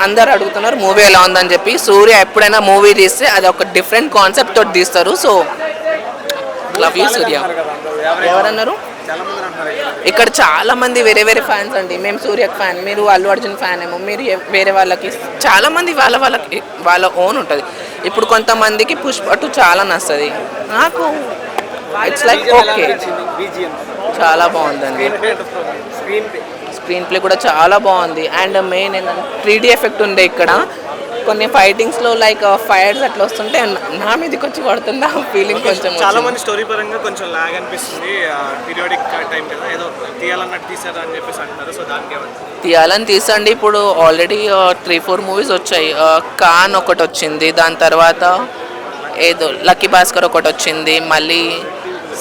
అందరు అడుగుతున్నారు మూవీ ఎలా ఉందని చెప్పి. సూర్య ఎప్పుడైనా మూవీ తీస్తే అది ఒక డిఫరెంట్ కాన్సెప్ట్ తోటి తీస్తారు. సో లవ్ యూ సూర్య. ఎవరన్నారు? ఇక్కడ చాలా మంది వేరే వేరే ఫ్యాన్స్ అండి. మేము సూర్యకి ఫ్యాన్, మీరు అల్లు అర్జున్ ఫ్యాన్ ఏమో, మీరు వేరే వాళ్ళకి చాలా మంది వాళ్ళకి వాళ్ళ ఓన్ ఉంటుంది. ఇప్పుడు కొంతమందికి పుష్ప 2 చాలా నచ్చుతుంది, నాకు ఇట్స్ లైక్ ఓకే, చాలా బాగుందండి. స్క్రీన్ ప్లే కూడా చాలా బాగుంది. అండ్ మెయిన్ ఏంటంటే 3D ఎఫెక్ట్ ఉండే ఇక్కడ కొన్ని ఫైటింగ్స్లో లైక్ ఫైర్స్ అట్లా వస్తుంటే నా మీదకి వచ్చి పడుతుంది ఆ ఫీలింగ్. కొంచెం చాలా మంది స్టోరీ పరంగా కొంచెం లాగ్ అనిపిస్తుంది, పీరియాడిక్ టైం కదా, ఏదో తీయాలన్నట్టు తీసారు అని చెప్పేసి అంటారు. సో దానికి తీయాలని తీసండి. ఇప్పుడు ఆల్రెడీ 3-4 మూవీస్ వచ్చాయి. ఖాన్ ఒకటి వచ్చింది, దాని తర్వాత ఏదో లక్కీ భాస్కర్ ఒకటి వచ్చింది, మళ్ళీ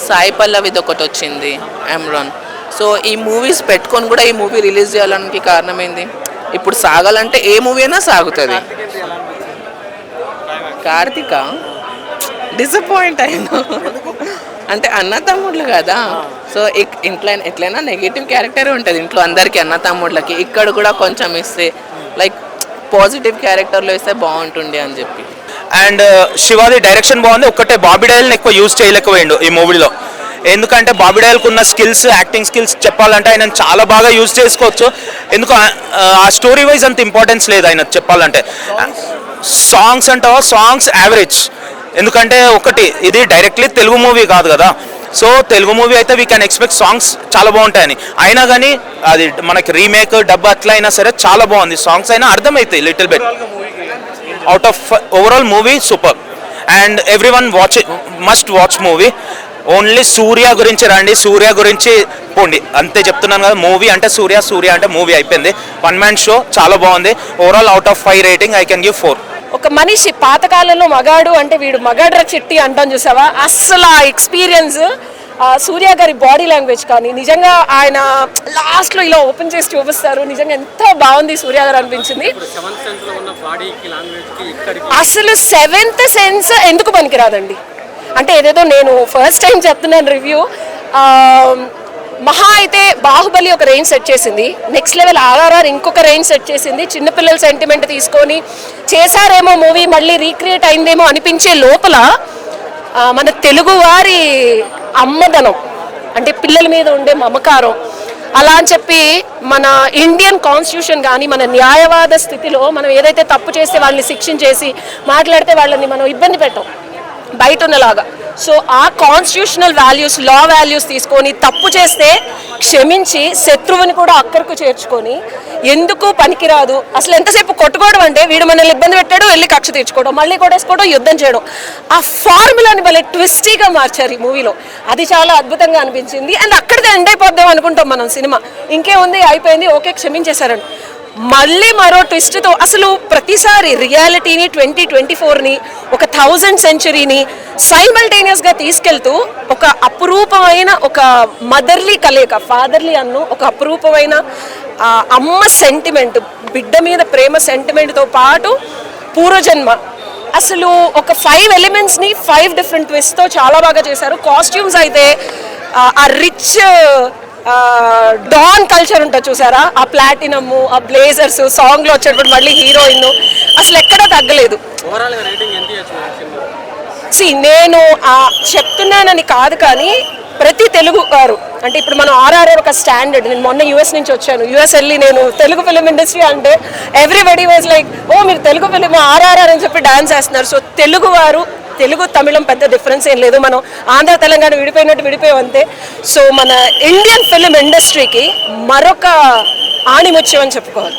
సాయి పల్లవిది ఒకటి వచ్చింది, అమ్రాన్. సో ఈ మూవీస్ పెట్టుకొని కూడా ఈ మూవీ రిలీజ్ చేయాడానికి కారణం ఏంది? ఇప్పుడు సాగాలంటే ఏ మూవీ అయినా సాగుతుంది. కార్తీక డిసప్పాయింట్ అయినా అంటే అన్న తమ్ముళ్ళు కదా. సో ఇంట్లో ఎట్లయినా నెగిటివ్ క్యారెక్టర్ ఉంటుంది ఇంట్లో అందరికీ, అన్న తమ్ముళ్ళకి. ఇక్కడ కూడా కొంచెం ఇస్తే లైక్ పాజిటివ్ క్యారెక్టర్లో ఇస్తే బాగుంటుండే అని చెప్పి. అండ్ శివాది డైరెక్షన్ బాగుంది. ఒక్కటే బాబీ డయల్ని ఎక్కువ యూజ్ చేయలేకపోయిండు ఈ మూవీలో. ఎందుకంటే బాబీ డయల్కి ఉన్న స్కిల్స్, యాక్టింగ్ స్కిల్స్ చెప్పాలంటే ఆయన చాలా బాగా యూజ్ చేసుకోవచ్చు. ఎందుకు ఆ స్టోరీ వైజ్ అంత ఇంపార్టెన్స్ లేదు ఆయన చెప్పాలంటే. సాంగ్స్ అంటావా, సాంగ్స్ యావరేజ్. ఎందుకంటే ఒకటి ఇది డైరెక్ట్లీ తెలుగు మూవీ కాదు కదా. సో తెలుగు మూవీ అయితే వీ కెన్ ఎక్స్పెక్ట్ సాంగ్స్ చాలా బాగుంటాయని. అయినా కానీ అది మనకి రీమేక్ డబ్బు అట్లా అయినా సరే చాలా బాగుంది. సాంగ్స్ అయినా అర్థమవుతాయి little bit. Out of overall movie super. And everyone must watch movie. Only Surya గురించి రండి, సూర్య గురించి పోండి, అంతే చెప్తున్నాను కదా. మూవీ అంటే సూర్య, సూర్య అంటే మూవీ అయిపోయింది. 1 మ్యాన్ షో చాలా బాగుంది. Overall out of 5 rating I can give 4. ఒక మనిషి పాతకాలంలో మగాడు అంటే వీడు మగాడ్ర చెట్టి అంటాం చూసావా, అస్సలు ఆ ఎక్స్పీరియన్స్ సూర్య గారి బాడీ లాంగ్వేజ్ కానీ నిజంగా ఆయన లాస్ట్లో ఇలా ఓపెన్ చేసి చూపిస్తారు. నిజంగా ఎంత బాగుంది సూర్య గారు అనిపించింది. అసలు 7th సెన్స్ ఎందుకు పనికిరాదండి అంటే ఏదేదో నేను ఫస్ట్ టైం చెప్తున్నాను రివ్యూ. మహా అయితే బాహుబలి ఒక రేంజ్ సెట్ చేసింది, నెక్స్ట్ లెవెల్ ఆర్ఆర్ఆర్ ఇంకొక రేంజ్ సెట్ చేసింది. చిన్నపిల్లల సెంటిమెంట్ తీసుకొని చేశారేమో మూవీ, మళ్ళీ రీక్రియేట్ అయిందేమో అనిపించే లోపల మన తెలుగు వారి అమ్మదనం అంటే పిల్లల మీద ఉండే మమకారం అలా అని చెప్పి మన ఇండియన్ కాన్స్టిట్యూషన్ కానీ మన న్యాయవాద స్థితిలో మనం ఏదైతే తప్పు చేస్తే వాళ్ళని శిక్షించేసి మాట్లాడితే వాళ్ళని మనం ఇబ్బంది పెట్టాం బయట ఉన్నలాగా. సో ఆ కాన్స్టిట్యూషనల్ వాల్యూస్, లా వాల్యూస్ తీసుకొని తప్పు చేస్తే క్షమించి శత్రువుని కూడా అక్కడికి చేర్చుకొని ఎందుకు పనికిరాదు. అసలు ఎంతసేపు కొట్టుకోవడం అంటే వీడు మనల్ని ఇబ్బంది పెట్టాడు, వెళ్ళి కక్ష తీర్చుకోవడం, మళ్ళీ కొట్టేసుకోవడం, యుద్ధం చేయడం, ఆ ఫార్ములాని భలే ట్విస్టీగా మార్చారు ఈ మూవీలో. అది చాలా అద్భుతంగా అనిపించింది. అండ్ అక్కడికి ఎండ్ అయిపోద్దాం అనుకుంటాం మనం సినిమా, ఇంకేముంది అయిపోయింది ఓకే క్షమించేశారండి. మళ్ళీ మరో ట్విస్ట్తో అసలు ప్రతిసారి రియాలిటీని 2024ని ఒక 1000th సెంచరీని సైమల్టేనియస్గా తీసుకెళ్తూ ఒక అపురూపమైన ఒక మదర్లీ కలయిక, ఫాదర్లీ అన్ను ఒక అపురూపమైన అమ్మ సెంటిమెంట్, బిడ్డ మీద ప్రేమ సెంటిమెంట్తో పాటు పూర్వజన్మ, అసలు ఒక 5 ఎలిమెంట్స్ని 5 డిఫరెంట్ ట్విస్ట్తో చాలా బాగా చేశారు. కాస్ట్యూమ్స్ అయితే ఆ రిచ్ డాన్ కల్చర్ ఉంటుంది చూసారా, ఆ ప్లాటినమ్, ఆ బ్లేజర్స్, సాంగ్లో వచ్చేటప్పుడు మళ్ళీ హీరోయిన్ అసలు ఎక్కడా తగ్గలేదు. నేను చెప్తున్నానని కాదు కానీ ప్రతి తెలుగు వారు అంటే ఇప్పుడు మనం ఆర్ఆర్ఆర్ ఒక స్టాండర్డ్. నేను మొన్న యూఎస్ నుంచి వచ్చాను, యూఎస్ వెళ్ళి నేను తెలుగు ఫిలిం ఇండస్ట్రీ అంటే ఎవ్రీబడి వాజ్ లైక్ ఓ మీరు తెలుగు ఫిలిం ఆర్ఆర్ఆర్ అని చెప్పి డాన్స్ చేస్తున్నారు. సో తెలుగు వారు, తెలుగు తమిళం పెద్ద డిఫరెన్స్ ఏం లేదు, మనం ఆంధ్ర తెలంగాణ విడిపోయినట్టు విడిపోయాం అంతే. సో మన ఇండియన్ ఫిలిం ఇండస్ట్రీకి మరొక ఆణిముత్యం అని చెప్పుకోవాలి.